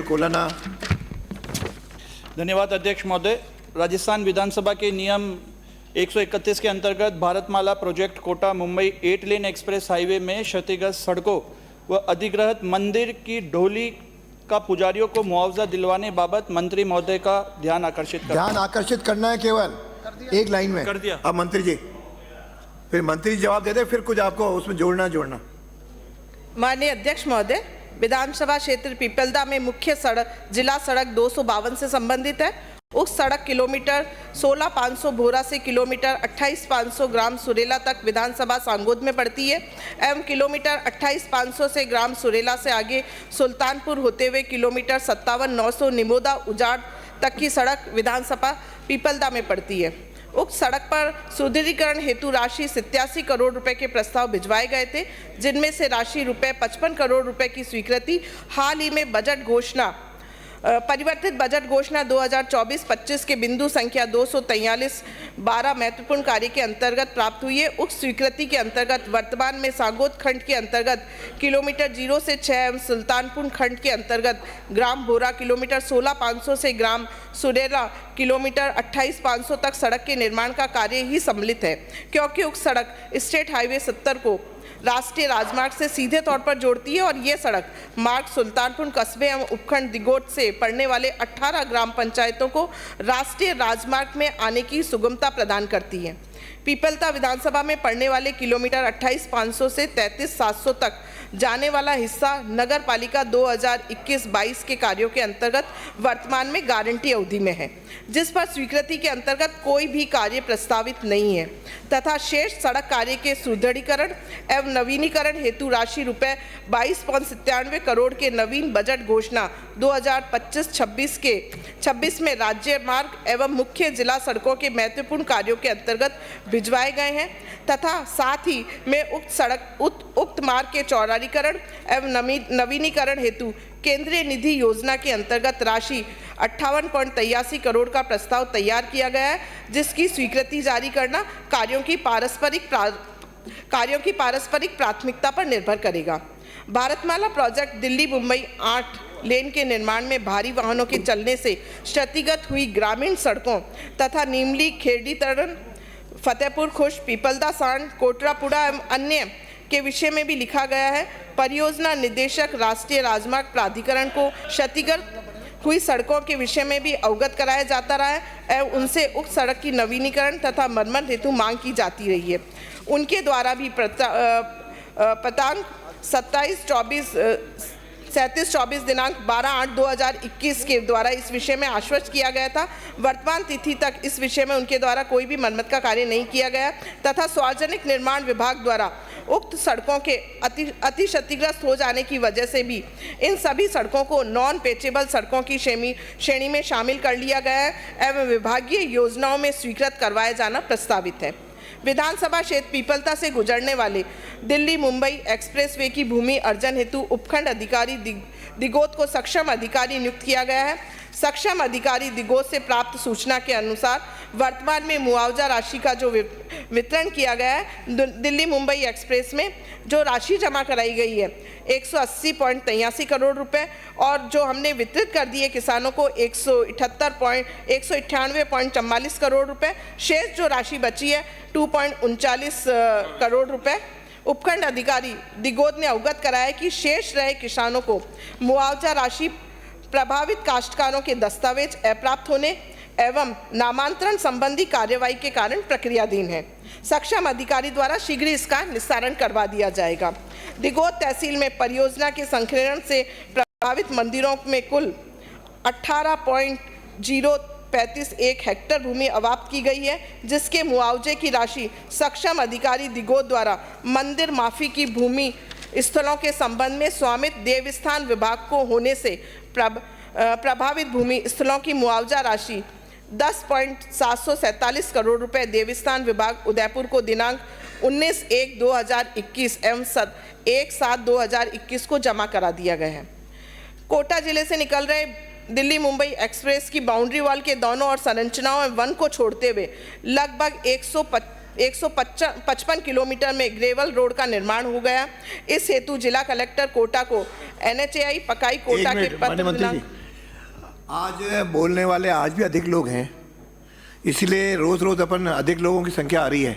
कोलाना। धन्यवाद अध्यक्ष महोदय। राजस्थान विधानसभा के नियम 131 के अंतर्गत भारतमाला प्रोजेक्ट कोटा मुंबई 8 लेन एक्सप्रेस हाईवे में क्षतिग्रस्त सड़कों व अधिग्रहित मंदिर की ढोली का पुजारियों को मुआवजा दिलवाने बाबत मंत्री महोदय का ध्यान आकर्षित करना है। केवल एक लाइन में कर दिया। अब मंत्री जी, फिर मंत्री जवाब दे दे, फिर कुछ आपको उसमें जोड़ना। माननीय अध्यक्ष महोदय, विधानसभा क्षेत्र पीपलदा में मुख्य सड़क जिला सड़क 252 से संबंधित है। उस सड़क किलोमीटर 16,500 भोरा से किलोमीटर 28,500 ग्राम सुरेला तक विधानसभा सांगोद में पड़ती है एवं किलोमीटर 28,500 से ग्राम सुरेला से आगे सुल्तानपुर होते हुए किलोमीटर 57,900 निमोदा उजाड़ तक की सड़क विधानसभा पीपलदा में पड़ती है। उक्त सड़क पर सुदृढ़ीकरण हेतु राशि 87 करोड़ रुपए के प्रस्ताव भिजवाए गए थे, जिनमें से राशि रुपए 55 करोड़ रुपए की स्वीकृति हाल ही में परिवर्तित बजट घोषणा 2024-25 के बिंदु संख्या 243-12 महत्वपूर्ण कार्य के अंतर्गत प्राप्त हुई है। उक्त स्वीकृति के अंतर्गत वर्तमान में सांगोद खंड के अंतर्गत किलोमीटर 0 से 6 एवं सुल्तानपुर खंड के अंतर्गत ग्राम भोरा किलोमीटर 16,500 से ग्राम सुरेला किलोमीटर 28,500 तक सड़क के निर्माण का कार्य ही सम्मिलित है, क्योंकि उक्त सड़क स्टेट हाईवे 70 को राष्ट्रीय राजमार्ग से सीधे तौर पर जोड़ती है और ये सड़क मार्ग सुल्तानपुर कस्बे एवं उपखंड दिगोट से पड़ने वाले 18 ग्राम पंचायतों को राष्ट्रीय राजमार्ग में आने की सुगमता प्रदान करती है। पीपलदा विधानसभा में पड़ने वाले किलोमीटर 28,500 से 33,700 तक जाने वाला हिस्सा नगर पालिका 2021-22 के कार्यों के अंतर्गत वर्तमान में गारंटी अवधि में है, जिस पर स्वीकृति के अंतर्गत कोई भी कार्य प्रस्तावित नहीं है तथा शेष सड़क कार्य के सुदृढ़ीकरण एवं नवीनीकरण हेतु राशि रुपए 22.97 करोड़ के नवीन बजट घोषणा 2025-26 में राज्य मार्ग एवं मुख्य जिला सड़कों के महत्वपूर्ण कार्यों के अंतर्गत भिजवाए गए हैं तथा साथ ही में उक्त मार्ग के चौड़ीकरण एवं नवीनीकरण हेतु केंद्रीय निधि योजना के अंतर्गत राशि 58.83 करोड़ का प्रस्ताव तैयार किया गया है, जिसकी स्वीकृति जारी करना कार्यों की पारस्परिक प्राथमिकता पर निर्भर करेगा। भारतमाला प्रोजेक्ट दिल्ली मुंबई 8 लेन के निर्माण में भारी वाहनों के चलने से क्षतिग्रस्त हुई ग्रामीण सड़कों तथा नीमली खेड़ी तरण फतेहपुर खुश पीपलदा सांड कोटरापुड़ा एवं अन्य के विषय में भी लिखा गया है। परियोजना निदेशक राष्ट्रीय राजमार्ग प्राधिकरण को क्षतिग्रस्त हुई सड़कों के विषय में भी अवगत कराया जाता रहा है एवं उनसे उक्त सड़क की नवीनीकरण तथा मरम्मत हेतु मांग की जाती रही है। उनके द्वारा भी पतांक 37-24 दिनांक 12/8/2021 के द्वारा इस विषय में आश्वस्त किया गया था। वर्तमान तिथि तक इस विषय में उनके द्वारा कोई भी मरम्मत का कार्य नहीं किया गया तथा सार्वजनिक निर्माण विभाग द्वारा उक्त सड़कों के अति क्षतिग्रस्त हो जाने की वजह से भी इन सभी सड़कों को नॉन पेचेबल सड़कों की श्रेणी में शामिल कर लिया गया है एवं विभागीय योजनाओं में स्वीकृत करवाया जाना प्रस्तावित है। विधानसभा क्षेत्र पीपलदा से गुजरने वाले दिल्ली मुंबई एक्सप्रेसवे की भूमि अर्जन हेतु उपखंड अधिकारी दिगोत को सक्षम अधिकारी नियुक्त किया गया है। सक्षम अधिकारी दिगोत से प्राप्त सूचना के अनुसार वर्तमान में मुआवजा राशि का जो वितरण किया गया है, दिल्ली मुंबई एक्सप्रेस में जो राशि जमा कराई गई है 180.83 करोड़ रुपए और जो हमने वितरित कर दिए किसानों को 198.44 करोड़ रुपए, शेष जो राशि बची है 2.39 करोड़ रुपए। उपखंड अधिकारी दिगोत ने अवगत कराया कि शेष रहे किसानों को मुआवजा राशि प्रभावित काश्तकारों के दस्तावेज अप्राप्त होने एवं नामांतरण संबंधी कार्यवाही के कारण प्रक्रियाधीन है। सक्षम अधिकारी द्वारा शीघ्र इसका निस्तारण करवा दिया जाएगा। दिगोत तहसील में परियोजना के संकीर्ण से प्रभावित मंदिरों में कुल 18.035 हेक्टेयर भूमि अवाप्त की गई है, जिसके मुआवजे की राशि सक्षम अधिकारी दिगोत द्वारा मंदिर माफी की भूमि स्थलों के संबंध में स्वामित्व देवस्थान विभाग को होने से प्रभावित भूमि स्थलों की मुआवजा राशि 10.747 करोड़ रुपए देवस्थान विभाग उदयपुर को दिनांक 19/1/2021 एवं 1/7/2021 को जमा करा दिया गया है। कोटा जिले से निकल रहे दिल्ली मुंबई एक्सप्रेस की बाउंड्री वॉल के दोनों और संरचनाओं एवं वन को छोड़ते हुए लगभग 155 किलोमीटर में ग्रेवल रोड का निर्माण हो गया। इस हेतु जिला कलेक्टर कोटा को NHAI पकाई कोटा के पत्र मंत्री जी, आज बोलने वाले आज भी अधिक लोग हैं, इसलिए रोज रोज अपन अधिक लोगों की संख्या आ रही है,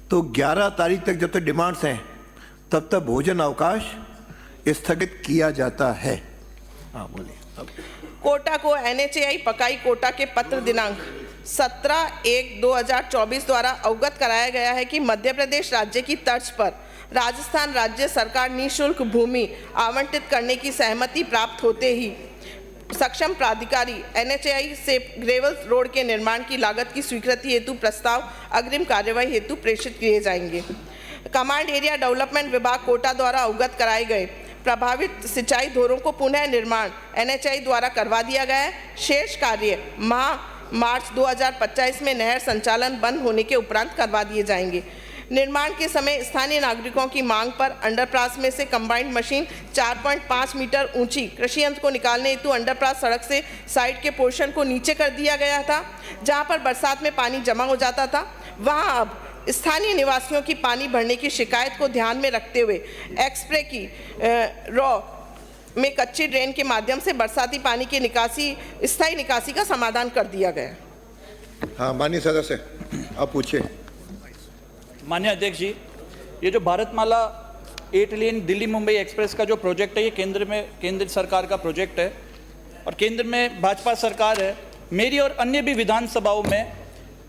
तो 11 तारीख तक जब तक डिमांड्स हैं तब तक भोजन अवकाश स्थगित किया जाता है। हाँ बोलिए। कोटा को NHAI पकाई कोटा के पत्र दिनांक 17/1/2024 द्वारा अवगत कराया गया है कि मध्य प्रदेश राज्य की तर्ज पर राजस्थान राज्य सरकार निःशुल्क भूमि आवंटित करने की सहमति प्राप्त होते ही सक्षम प्राधिकारी NHAI से ग्रेवल रोड के निर्माण की लागत की स्वीकृति हेतु प्रस्ताव अग्रिम कार्यवाही हेतु प्रेषित किए जाएंगे। कमांड एरिया डेवलपमेंट विभाग कोटा द्वारा अवगत कराए गए प्रभावित सिंचाई धोरों को पुनः निर्माण NHAI द्वारा करवा दिया गया है। शेष कार्य मार्च 2025 में नहर संचालन बंद होने के उपरांत करवा दिए जाएंगे। निर्माण के समय स्थानीय नागरिकों की मांग पर अंडरपास में से कंबाइंड मशीन 4.5 मीटर ऊंची कृषि यंत्र को निकालने हेतु अंडरपास सड़क से साइड के पोर्शन को नीचे कर दिया गया था। जहां पर बरसात में पानी जमा हो जाता था, वहां अब स्थानीय निवासियों की पानी भरने की शिकायत को ध्यान में रखते हुए एक्सप्रे की रॉ में कच्ची ड्रेन के माध्यम से बरसाती पानी की निकासी स्थायी निकासी का समाधान कर दिया गया। हाँ माननीय सदस्य, आप पूछिए। माननीय अध्यक्ष जी, ये जो भारतमाला 8 लेन दिल्ली मुंबई एक्सप्रेस का जो प्रोजेक्ट है, ये केंद्र सरकार का प्रोजेक्ट है और केंद्र में भाजपा सरकार है। मेरी और अन्य भी विधानसभाओं में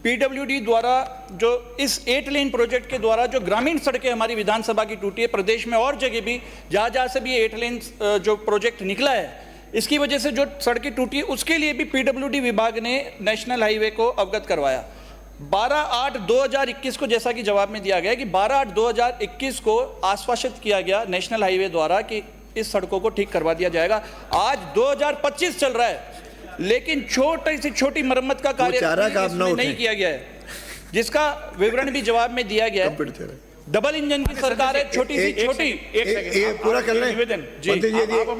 PWD द्वारा जो इस 8 लेन प्रोजेक्ट के द्वारा जो ग्रामीण सड़कें हमारी विधानसभा की टूटी है, प्रदेश में और जगह भी जहाँ से भी 8 लेन जो प्रोजेक्ट निकला है, इसकी वजह से जो सड़कें टूटी है, उसके लिए भी PWD विभाग ने नेशनल हाईवे को अवगत करवाया। 12/8/2021 को जैसा कि जवाब में दिया गया कि 12/8/2021 को आश्वासित किया गया नेशनल हाईवे द्वारा कि इस सड़कों को ठीक करवा दिया जाएगा। आज 2025 चल रहा है, लेकिन छोटी से छोटी मरम्मत का कार्य नहीं किया गया है, जिसका विवरण भी जवाब में दिया गया है। डबल इंजन की सरकार है, छोटी सी छोटी। ये पूरा कर लें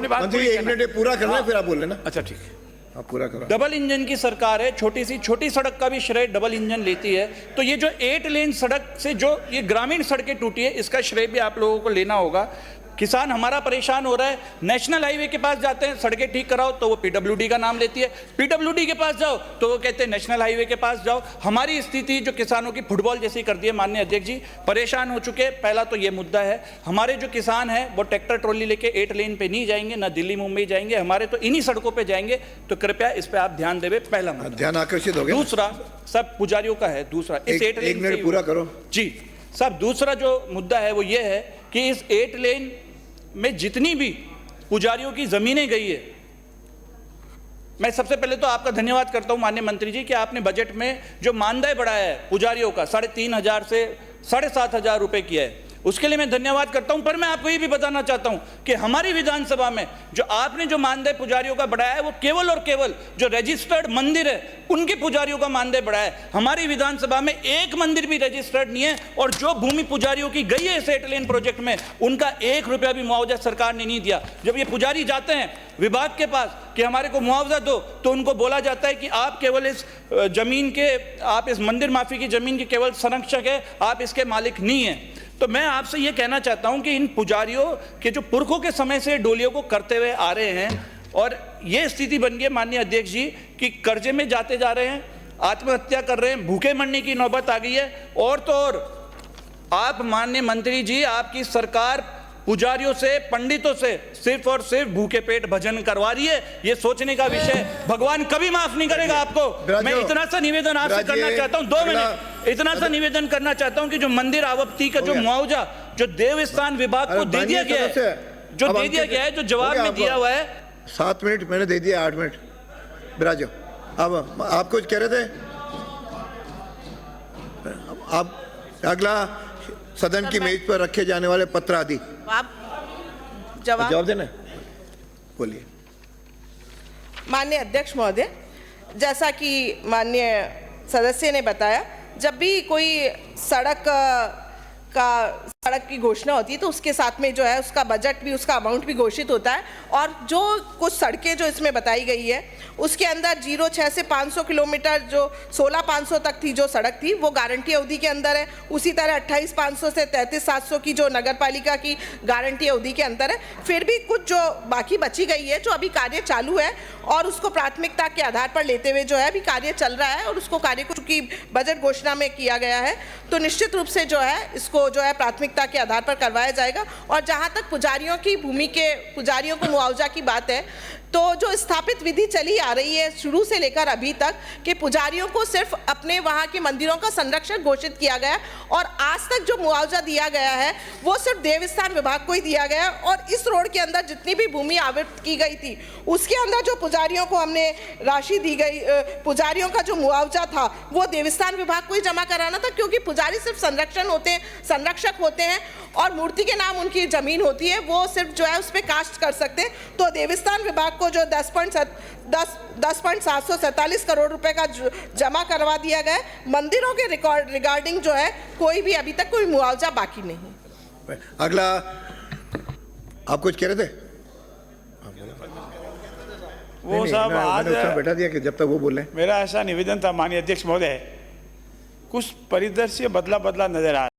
मंत्री, 1 मिनट पूरा कर लें, फिर आप बोल लेना। अच्छा ठीक है, आप पूरा करो। डबल इंजन की सरकार है, छोटी सी छोटी सड़क का भी श्रेय डबल इंजन लेती है। तो ये जो 8 लेन सड़क से जो ये ग्रामीण सड़कें टूटी है, इसका श्रेय भी आप लोगों को लेना होगा। किसान हमारा परेशान हो रहा है, नेशनल हाईवे के पास जाते हैं सड़कें ठीक कराओ तो वो PWD का नाम लेती है, PWD के पास जाओ तो वो कहते हैं नेशनल हाईवे के पास जाओ। हमारी स्थिति जो किसानों की फुटबॉल जैसी कर दी है। माननीय अध्यक्ष जी, परेशान हो चुके। पहला तो ये मुद्दा है, हमारे जो किसान हैं वो ट्रैक्टर ट्रॉली लेके 8 लेन पे नहीं जाएंगे, ना दिल्ली मुंबई जाएंगे, हमारे तो इन्हीं सड़कों पर जाएंगे। तो कृपया इस पर आप ध्यान देवे, पहला ध्यान आकर्षित हो गया। दूसरा सब पुजारियों का है, दूसरा इस 8 लेन 1 मिनट पूरा करो जी साहब। दूसरा जो मुद्दा है वो ये है कि इस 8 लेन में जितनी भी पुजारियों की जमीनें गई है, मैं सबसे पहले तो आपका धन्यवाद करता हूं माननीय मंत्री जी कि आपने बजट में जो मानदेय बढ़ाया है पुजारियों का 3,500 से 7,500 रुपए किया है, उसके लिए मैं धन्यवाद करता हूं। पर मैं आपको ये भी बताना चाहता हूं कि हमारी विधानसभा में जो आपने जो मानदेय पुजारियों का बढ़ाया है, वो केवल और केवल जो रजिस्टर्ड मंदिर है उनके पुजारियों का मानदेय बढ़ाया है। हमारी विधानसभा में एक मंदिर भी रजिस्टर्ड नहीं है, और जो भूमि पुजारियों की गई है इस 8 लेन प्रोजेक्ट में, उनका 1 रुपया भी मुआवजा सरकार ने नहीं दिया। जब ये पुजारी जाते हैं विभाग के पास कि हमारे को मुआवजा दो, तो उनको बोला जाता है कि आप केवल इस जमीन के, आप इस मंदिर माफी की जमीन के केवल संरक्षक है, आप इसके मालिक नहीं है। तो मैं आपसे ये कहना चाहता हूं कि इन पुजारियों के जो पुरखों के समय से डोलियों को करते हुए आ रहे हैं, और ये स्थिति बन गई माननीय अध्यक्ष जी कि कर्जे में जाते जा रहे हैं, आत्महत्या कर रहे हैं, भूखे मरने की नौबत आ गई है। और तो और आप माननीय मंत्री जी, आपकी सरकार पुजारियों से, पंडितों से सिर्फ और सिर्फ भूखे पेट भजन करवा रही है। ये सोचने का विषय, भगवान कभी माफ नहीं करेगा आपको। मैं इतना सा निवेदन आपसे करना चाहता हूं, 2 मिनट, इतना सा निवेदन करना चाहता हूं कि जो मंदिर आवत्ती का जो मुआवजा जो देवस्थान विभाग को दे दिया गया है, जो दे दिया गया है, जो जवाब में दिया हुआ है। 7 मिनट मैंने दे दिया, 8 मिनट बिराजो। अब आप कुछ कह रहे थे, आप अगला सदन की मेज पर रखे जाने वाले पत्र आदि आप जवाब देना, बोलिए। माननीय अध्यक्ष महोदय, जैसा कि माननीय सदस्य ने बताया, जब भी कोई सड़क सड़क की घोषणा होती है तो उसके साथ में जो है उसका बजट भी, उसका अमाउंट भी घोषित होता है। और जो कुछ सड़कें जो इसमें बताई गई है उसके अंदर 06 से 500 किलोमीटर जो 16,500 तक थी जो सड़क थी वो गारंटी अवधि के अंदर है। उसी तरह 28,500 से 33,700 की जो नगर पालिका की गारंटी अवधि के अंदर है। फिर भी कुछ जो बाकी बची गई है जो अभी कार्य चालू है और उसको प्राथमिकता के आधार पर लेते हुए जो है अभी कार्य चल रहा है और उसको कार्य को चूंकि बजट घोषणा में किया गया है तो निश्चित रूप से जो है इसको जो है प्राथमिकता के आधार पर करवाया जाएगा। और जहां तक पुजारियों की भूमि के पुजारियों को मुआवजा की बात है तो जो स्थापित विधि चली आ रही है शुरू से लेकर अभी तक कि पुजारियों को सिर्फ अपने वहां के मंदिरों का संरक्षक घोषित किया गया और आज तक जो मुआवजा दिया गया है वो सिर्फ देवस्थान विभाग को ही दिया गया। और इस रोड के अंदर जितनी भी भूमि आवंटित की गई थी उसके अंदर जो पुजारियों को हमने राशि दी गई, पुजारियों का जो मुआवजा था वो देवस्थान विभाग को ही जमा कराना था, क्योंकि पुजारी सिर्फ संरक्षक होते हैं और मूर्ति के नाम उनकी जमीन होती है, वो सिर्फ जो है उस पर कास्ट कर सकते हैं। तो देवस्थान विभाग को जो 10.747 करोड़ रुपए का जमा करवा दिया गया। मंदिरों के रिगार्डिंग जो है कोई भी अभी तक कोई मुआवजा बाकी नहीं। अगला आप कुछ कह रहे थे? वो साहब आज बैठा दिया कि जब तक वो बोल रहे हैं। मेरा ऐसा निवेदन था माननीय अध्यक्ष महोदय, कुछ परिदृश्य बदला नजर आ रहा है।